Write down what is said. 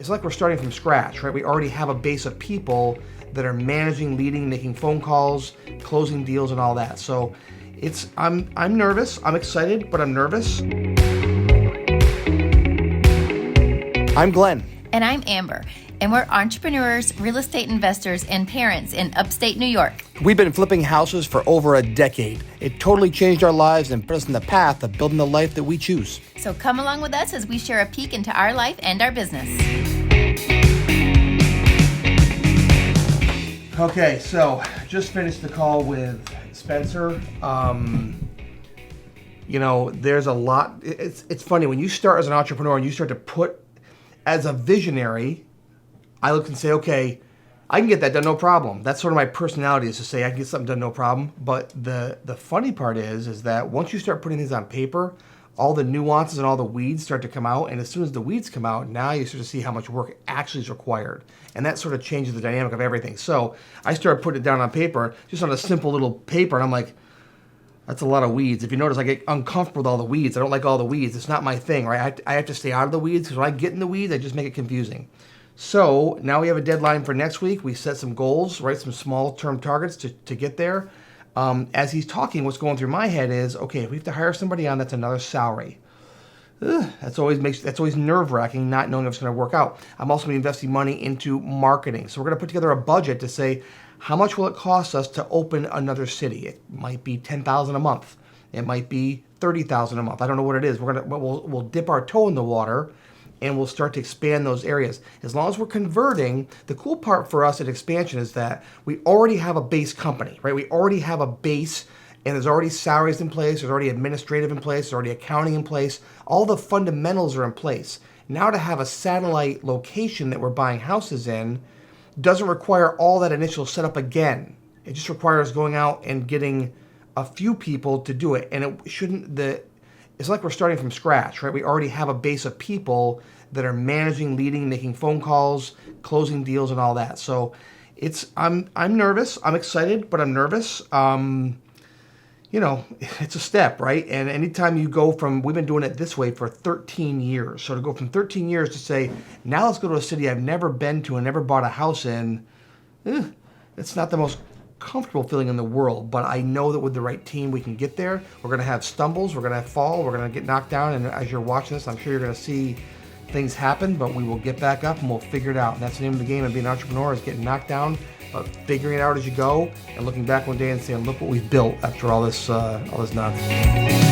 it's like we're starting from scratch, right? We already have a base of people that are managing, leading, making phone calls, closing deals and all that. So I'm nervous, I'm excited, but I'm nervous. I'm Glenn. And I'm Amber, and we're entrepreneurs, real estate investors, and parents in upstate New York. We've been flipping houses for over a decade. It totally changed our lives and put us in the path of building the life that we choose. So come along with us as we share a peek into our life and our business. Okay, so just finished the call with Spencer. There's a lot. It's funny when you start as an entrepreneur and you start to put, as a visionary, I look and say, okay, I can get that done, no problem. That's sort of my personality, is to say I can get something done, no problem. But the funny part is that once you start putting things on paper, all the nuances and all the weeds start to come out. And as soon as the weeds come out, now you start to see how much work actually is required. And that sort of changes the dynamic of everything. So I started putting it down on paper, just on a simple little paper. And I'm like, that's a lot of weeds. If you notice, I get uncomfortable with all the weeds. I don't like all the weeds. It's not my thing, right? I have to stay out of the weeds, because when I get in the weeds, I just make it confusing. So now we have a deadline for next week. We set some goals, right? Some small term targets to get there. As he's talking, what's going through my head is, okay, if we have to hire somebody on, that's another salary. That's always nerve-wracking, not knowing if it's going to work out. I'm also going to be investing money into marketing. So we're going to put together a budget to say, how much will it cost us to open another city? It might be $10,000 a month. It might be $30,000 a month. I don't know what it is. We'll dip our toe in the water, and we'll start to expand those areas. As long as we're converting, the cool part for us at expansion is that we already have a base company, right? We already have a base, and there's already salaries in place, there's already administrative in place, there's already accounting in place. All the fundamentals are in place. Now to have a satellite location that we're buying houses in doesn't require all that initial setup again. It just requires going out and getting a few people to do it. And it's like we're starting from scratch, right? We already have a base of people that are managing, leading, making phone calls, closing deals and all that. So I'm nervous, I'm excited, but I'm nervous. It's a step, right? And anytime you go from, we've been doing it this way for 13 years. So to go from 13 years to say, now let's go to a city I've never been to and never bought a house in, it's not the most comfortable feeling in the world, but I know that with the right team, we can get there. We're going to have stumbles, we're going to have fall, we're going to get knocked down. And as you're watching this, I'm sure you're going to see things happen, but we will get back up and we'll figure it out. And that's the name of the game of being an entrepreneur, is getting knocked down, but figuring it out as you go, and looking back one day and saying, look what we've built after all this nonsense.